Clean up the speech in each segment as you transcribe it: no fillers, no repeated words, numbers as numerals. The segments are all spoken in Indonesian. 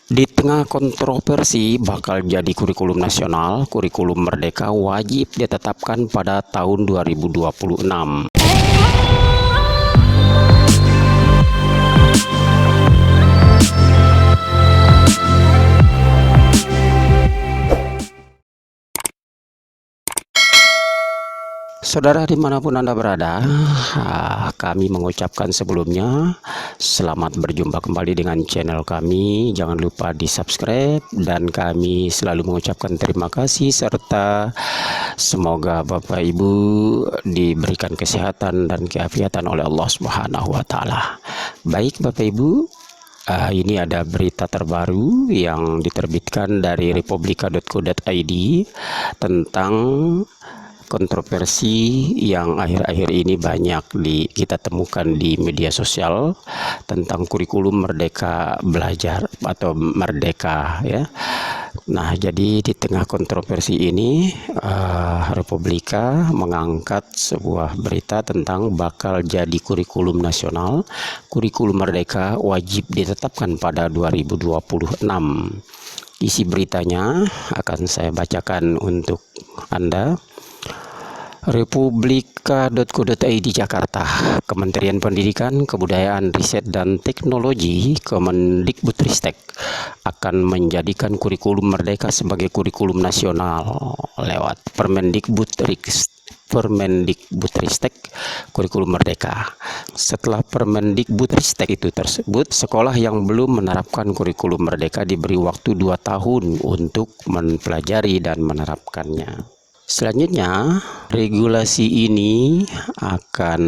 Di tengah kontroversi bakal jadi kurikulum nasional, kurikulum Merdeka wajib ditetapkan pada tahun 2026. Saudara dimanapun Anda berada, kami mengucapkan sebelumnya selamat berjumpa kembali dengan channel kami. Jangan lupa di subscribe dan kami selalu mengucapkan terima kasih serta semoga Bapak Ibu diberikan kesehatan dan keafiatan oleh Allah Subhanahu wa Ta'ala. Baik Bapak Ibu, ini ada berita terbaru yang diterbitkan dari republika.co.id tentang kontroversi yang akhir-akhir ini banyak kita temukan di media sosial tentang kurikulum Merdeka Belajar atau Merdeka ya. Nah, jadi di tengah kontroversi ini Republika mengangkat sebuah berita tentang bakal jadi kurikulum nasional, kurikulum Merdeka wajib ditetapkan pada 2026. Isi beritanya akan saya bacakan untuk Anda. Republika.co.id Jakarta, Kementerian Pendidikan, Kebudayaan, Riset, dan Teknologi Kemendikbudristek akan menjadikan kurikulum Merdeka sebagai kurikulum nasional lewat Permendikbudristek kurikulum Merdeka. Setelah Permendikbudristek itu tersebut, sekolah yang belum menerapkan kurikulum Merdeka diberi waktu 2 tahun untuk mempelajari dan menerapkannya. Selanjutnya, regulasi ini akan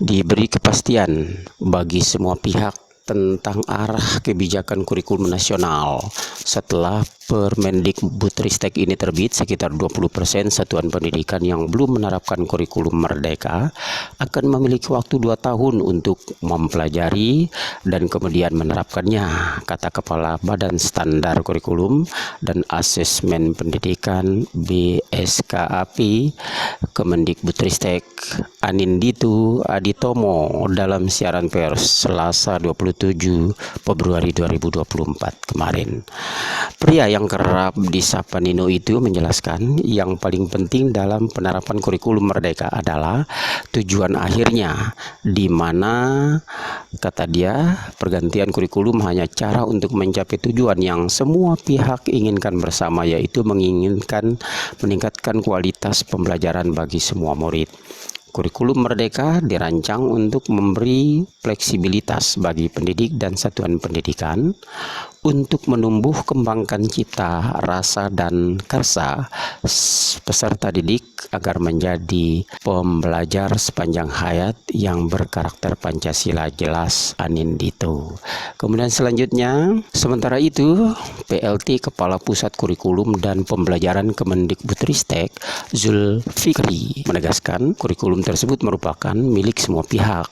diberi kepastian bagi semua pihak tentang arah kebijakan kurikulum nasional. Setelah Permendikbudristek ini terbit, sekitar 20% satuan pendidikan yang belum menerapkan kurikulum Merdeka akan memiliki waktu 2 tahun untuk mempelajari dan kemudian menerapkannya, kata Kepala Badan Standar Kurikulum dan Asesmen Pendidikan BSKAP Kemendikbudristek Aninditu Aditomo dalam siaran pers Selasa 27 Februari 2024 kemarin. Pria yang kerap disapa Nino itu menjelaskan yang paling penting dalam penerapan kurikulum Merdeka adalah tujuan akhirnya, di mana kata dia pergantian kurikulum hanya cara untuk mencapai tujuan yang semua pihak inginkan bersama, yaitu meningkatkan kualitas pembelajaran bagi semua murid. Kurikulum Merdeka dirancang untuk memberi fleksibilitas bagi pendidik dan satuan pendidikan untuk menumbuh kembangkan cipta, rasa, dan karsa peserta didik agar menjadi pembelajar sepanjang hayat yang berkarakter Pancasila, jelas Anindito. Kemudian selanjutnya, sementara itu PLT Kepala Pusat Kurikulum dan Pembelajaran Kemendikbudristek Zulfikri menegaskan kurikulum tersebut merupakan milik semua pihak.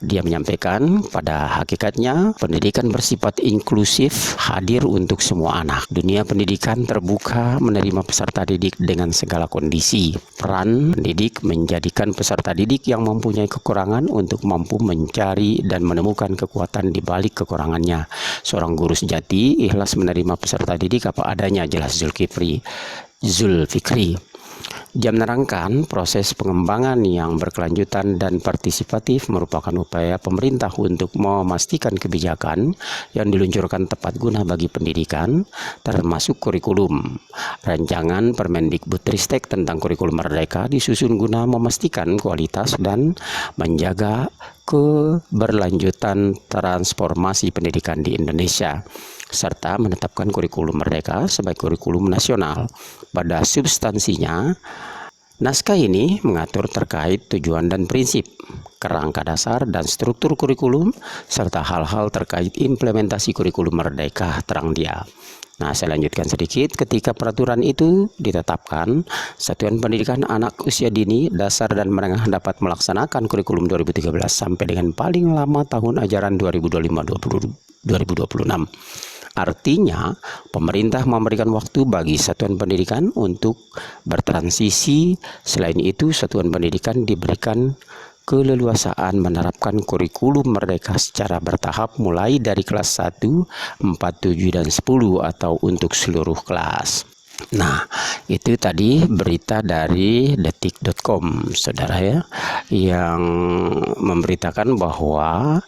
Dia menyampaikan pada hakikatnya pendidikan bersifat inklusif, hadir untuk semua anak. Dunia pendidikan terbuka menerima peserta didik dengan segala kondisi. Peran pendidik menjadikan peserta didik yang mempunyai kekurangan untuk mampu mencari dan menemukan kekuatan di balik kekurangannya. Seorang guru sejati ikhlas menerima peserta didik apa adanya, jelas Zulfikri. Dia menerangkan proses pengembangan yang berkelanjutan dan partisipatif merupakan upaya pemerintah untuk memastikan kebijakan yang diluncurkan tepat guna bagi pendidikan, termasuk kurikulum. Rancangan Permendikbudristek tentang kurikulum Merdeka disusun guna memastikan kualitas dan menjaga keberlanjutan transformasi pendidikan di Indonesia, serta menetapkan kurikulum Merdeka sebagai kurikulum nasional. Pada substansinya, naskah ini mengatur terkait tujuan dan prinsip, kerangka dasar dan struktur kurikulum, serta hal-hal terkait implementasi kurikulum Merdeka, terang dia. Nah, saya lanjutkan sedikit. Ketika peraturan itu ditetapkan, Satuan Pendidikan Anak Usia Dini, Dasar dan Menengah dapat melaksanakan kurikulum 2013 sampai dengan paling lama tahun ajaran 2025-2026. Artinya, pemerintah memberikan waktu bagi satuan pendidikan untuk bertransisi. Selain itu, satuan pendidikan diberikan keleluasaan menerapkan kurikulum merdeka secara bertahap mulai dari kelas 1, 4, 7, dan 10 atau untuk seluruh kelas. Nah, itu tadi berita dari detik.com, saudara ya, yang memberitakan bahwa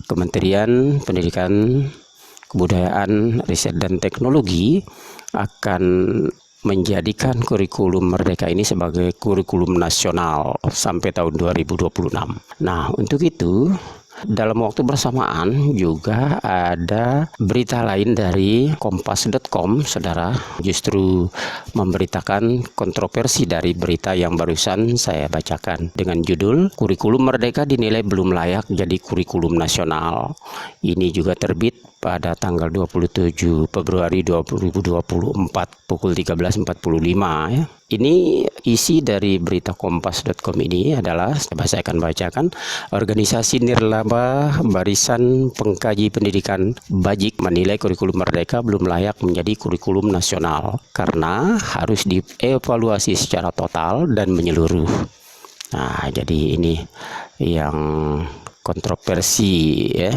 Kementerian Pendidikan, Kebudayaan, Riset, dan Teknologi akan menjadikan kurikulum merdeka ini sebagai kurikulum nasional sampai tahun 2026. Nah, untuk itu dalam waktu bersamaan juga ada berita lain dari kompas.com, saudara, justru memberitakan kontroversi dari berita yang barusan saya bacakan dengan judul Kurikulum Merdeka dinilai belum layak jadi kurikulum nasional. Ini juga terbit pada tanggal 27 Februari 2024 pukul 13.45 ya. Ini isi dari berita kompas.com ini adalah, saya akan bacakan. Organisasi Nirlaba Barisan Pengkaji Pendidikan Bajik menilai kurikulum merdeka belum layak menjadi kurikulum nasional karena harus dievaluasi secara total dan menyeluruh. Nah, jadi ini yang kontroversi ya,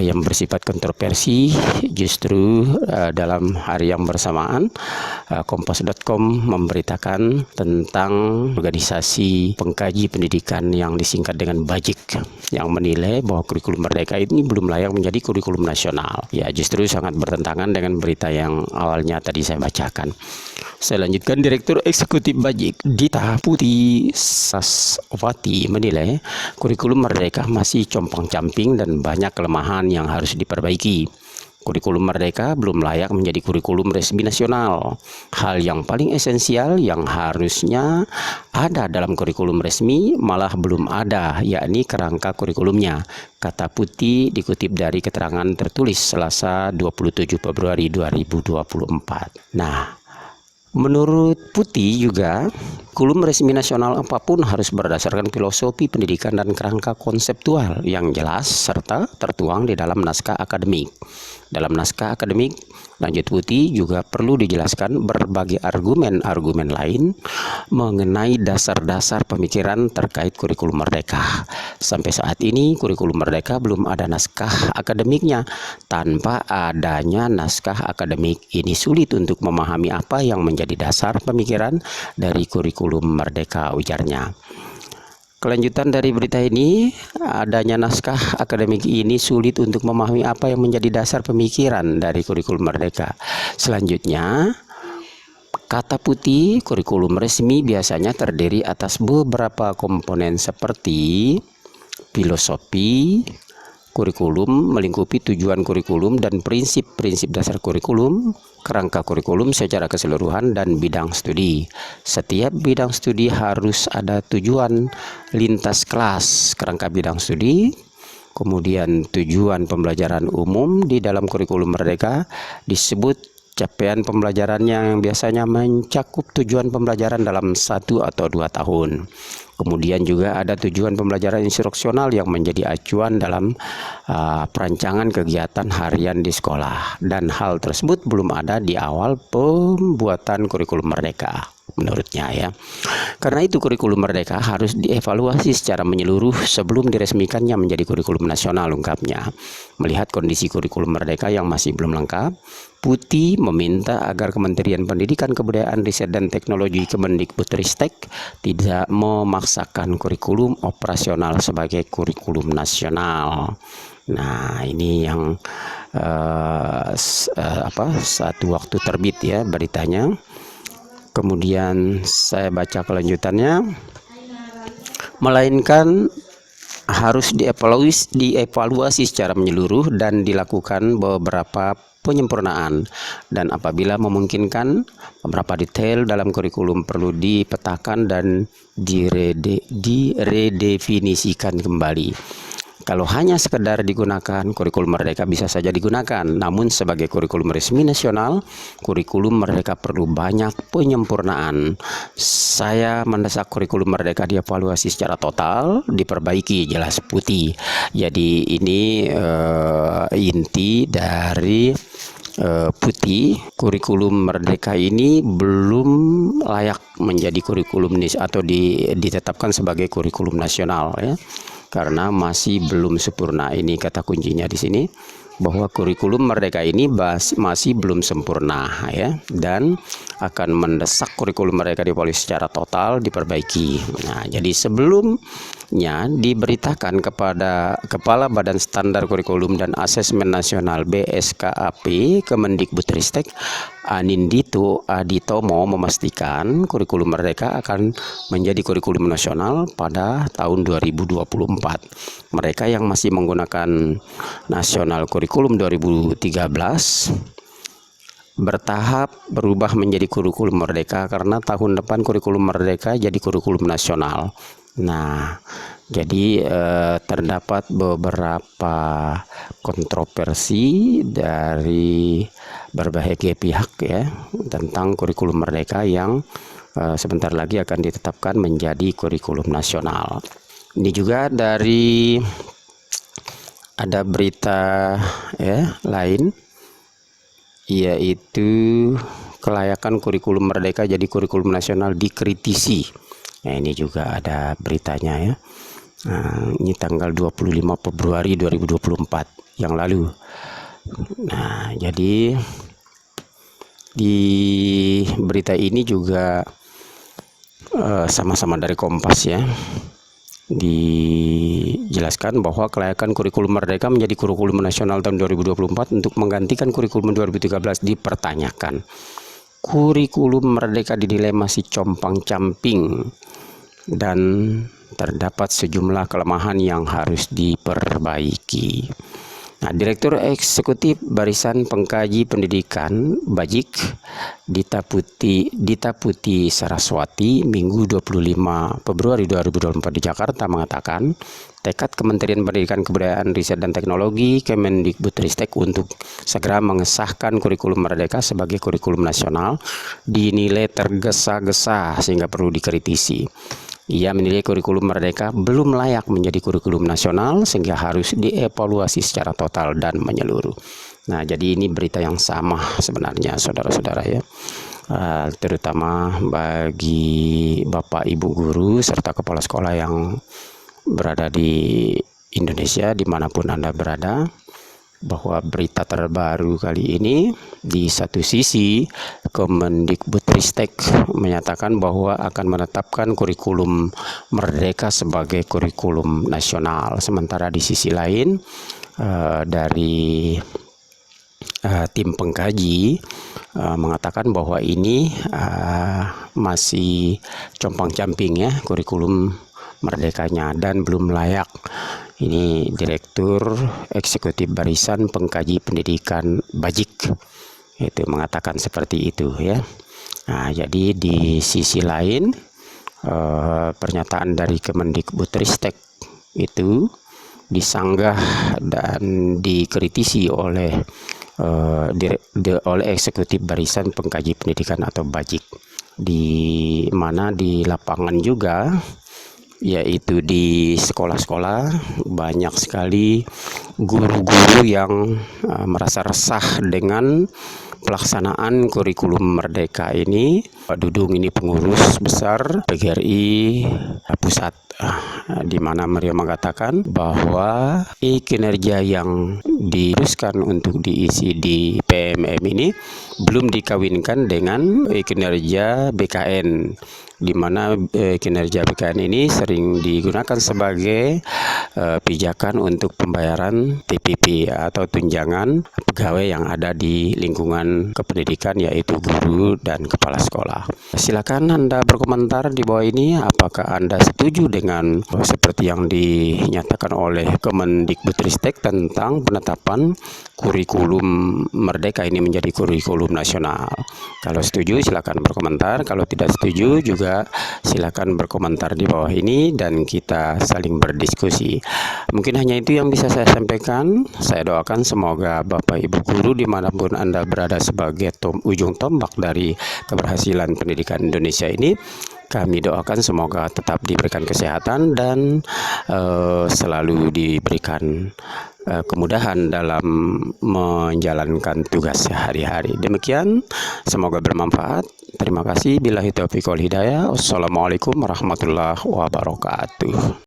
yang bersifat kontroversi justru dalam hari yang bersamaan kompas.com memberitakan tentang organisasi pengkaji pendidikan yang disingkat dengan Bajik yang menilai bahwa kurikulum merdeka ini belum layak menjadi kurikulum nasional. Ya, justru sangat bertentangan dengan berita yang awalnya tadi saya bacakan. Saya lanjutkan. Direktur Eksekutif Bajik Dita Putih Saswati menilai kurikulum merdeka masih compang-camping dan banyak kelemahan yang harus diperbaiki. Kurikulum merdeka belum layak menjadi kurikulum resmi nasional. Hal yang paling esensial yang harusnya ada dalam kurikulum resmi malah belum ada, yakni kerangka kurikulumnya, kata Putih dikutip dari keterangan tertulis Selasa 27 Februari 2024. Nah, menurut Putih juga, kurikulum resmi nasional apapun harus berdasarkan filosofi pendidikan dan kerangka konseptual yang jelas serta tertuang di dalam naskah akademik. Dalam naskah akademik, lanjut Putih, juga perlu dijelaskan berbagai argumen-argumen lain mengenai dasar-dasar pemikiran terkait kurikulum merdeka. Sampai saat ini, kurikulum merdeka belum ada naskah akademiknya. Tanpa adanya naskah akademik, ini sulit untuk memahami apa yang menjadi dasar pemikiran dari kurikulum merdeka, ujarnya. Kelanjutan dari berita ini, adanya naskah akademik ini sulit untuk memahami apa yang menjadi dasar pemikiran dari kurikulum merdeka. Selanjutnya, kata Putih, kurikulum resmi biasanya terdiri atas beberapa komponen seperti filosofi kurikulum, melingkupi tujuan kurikulum dan prinsip-prinsip dasar kurikulum, kerangka kurikulum secara keseluruhan, dan bidang studi. Setiap bidang studi harus ada tujuan lintas kelas, kerangka bidang studi, kemudian tujuan pembelajaran umum di dalam kurikulum merdeka disebut capaian pembelajarannya yang biasanya mencakup tujuan pembelajaran dalam 1 atau 2 tahun. Kemudian juga ada tujuan pembelajaran instruksional yang menjadi acuan dalam perancangan kegiatan harian di sekolah. Dan hal tersebut belum ada di awal pembuatan kurikulum merdeka, menurutnya ya. Karena itu kurikulum merdeka harus dievaluasi secara menyeluruh sebelum diresmikannya menjadi kurikulum nasional, ungkapnya. Melihat kondisi kurikulum merdeka yang masih belum lengkap, Putih meminta agar Kementerian Pendidikan, Kebudayaan, Riset, dan Teknologi Kemendikbudristek tidak memaksakan kurikulum operasional sebagai kurikulum nasional. Nah, ini yang satu waktu terbit ya beritanya. Kemudian saya baca kelanjutannya, melainkan harus dievaluasi secara menyeluruh dan dilakukan beberapa penyempurnaan, dan apabila memungkinkan beberapa detail dalam kurikulum perlu dipetakan dan diredefinisikan kembali. Kalau hanya sekedar digunakan, kurikulum merdeka bisa saja digunakan. Namun sebagai kurikulum resmi nasional, kurikulum merdeka perlu banyak penyempurnaan. Saya mendesak kurikulum merdeka dievaluasi secara total, diperbaiki, jelas Putih. Jadi ini inti dari putih, kurikulum Merdeka ini belum layak menjadi kurikulum atau ditetapkan sebagai kurikulum nasional ya, karena masih belum sempurna. Ini kata kuncinya di sini, bahwa kurikulum Merdeka ini masih belum sempurna ya, dan akan mendesak kurikulum Merdeka di Polri secara total diperbaiki. Nah, jadi sebelumnya diberitakan kepada Kepala Badan Standar Kurikulum dan Asesmen Nasional BSKAP Kemendikbudristek Anindito Aditomo memastikan kurikulum Merdeka akan menjadi kurikulum nasional pada tahun 2024. Mereka yang masih menggunakan nasional kurikulum 2013 bertahap berubah menjadi kurikulum Merdeka, karena tahun depan kurikulum Merdeka jadi kurikulum nasional. Nah, jadi terdapat beberapa kontroversi dari berbagai pihak ya tentang kurikulum Merdeka yang sebentar lagi akan ditetapkan menjadi kurikulum nasional. Ini juga dari ada berita ya lain, yaitu kelayakan kurikulum Merdeka jadi kurikulum nasional dikritisi. Nah, ini juga ada beritanya ya. Nah, ini tanggal 25 Februari 2024 yang lalu. Nah, jadi di berita ini juga sama-sama dari Kompas ya, dijelaskan bahwa kelayakan kurikulum Merdeka menjadi kurikulum nasional tahun 2024 untuk menggantikan kurikulum 2013 dipertanyakan. Kurikulum Merdeka dinilai masih compang-camping dan terdapat sejumlah kelemahan yang harus diperbaiki. Nah, Direktur Eksekutif Barisan Pengkaji Pendidikan Bajik Dita Putih Saraswati Minggu 25 Februari 2024 di Jakarta mengatakan tekad Kementerian Pendidikan Kebudayaan Riset dan Teknologi Kemendikbudristek untuk segera mengesahkan kurikulum Merdeka sebagai kurikulum nasional dinilai tergesa-gesa sehingga perlu dikritisi. Ia menilai kurikulum Merdeka belum layak menjadi kurikulum nasional sehingga harus dievaluasi secara total dan menyeluruh. Nah, jadi ini berita yang sama sebenarnya saudara-saudara ya, terutama bagi Bapak Ibu guru serta kepala sekolah yang berada di Indonesia dimanapun Anda berada, bahwa berita terbaru kali ini di satu sisi Kemendikbudristek menyatakan bahwa akan menetapkan kurikulum Merdeka sebagai kurikulum nasional, sementara di sisi lain dari tim pengkaji mengatakan bahwa ini masih compang-camping ya kurikulum Merdekanya dan belum layak. Ini Direktur Eksekutif Barisan Pengkaji Pendidikan Bajik itu mengatakan seperti itu ya. Nah, jadi di sisi lain pernyataan dari Kemendikbudristek itu disanggah dan dikritisi oleh Eksekutif Barisan Pengkaji Pendidikan atau Bajik, di mana di lapangan juga, yaitu di sekolah-sekolah banyak sekali guru-guru yang merasa resah dengan pelaksanaan kurikulum Merdeka ini. Dudung ini pengurus besar PGRI Pusat, di mana mereka mengatakan bahwa kinerja yang diteruskan untuk diisi di PMM ini belum dikawinkan dengan kinerja BKN, di mana kinerja BKN ini sering digunakan sebagai pijakan untuk pembayaran TPP atau tunjangan pegawai yang ada di lingkungan kependidikan, yaitu guru dan kepala sekolah. Silakan Anda berkomentar di bawah ini, apakah Anda setuju dengan seperti yang dinyatakan oleh Kemendikbudristek tentang penetapan kurikulum Merdeka ini menjadi kurikulum nasional. Kalau setuju silakan berkomentar, kalau tidak setuju juga silakan berkomentar di bawah ini dan kita saling berdiskusi. Mungkin hanya itu yang bisa saya sampaikan. Saya doakan semoga Bapak Ibu guru dimanapun Anda berada sebagai ujung tombak dari keberhasilan pendidikan Indonesia ini, kami doakan semoga tetap diberikan kesehatan dan selalu diberikan kemudahan dalam menjalankan tugas sehari-hari. Demikian, semoga bermanfaat. Terima kasih. Billahi taufiq wal hidayah. Wassalamualaikum warahmatullahi wabarakatuh.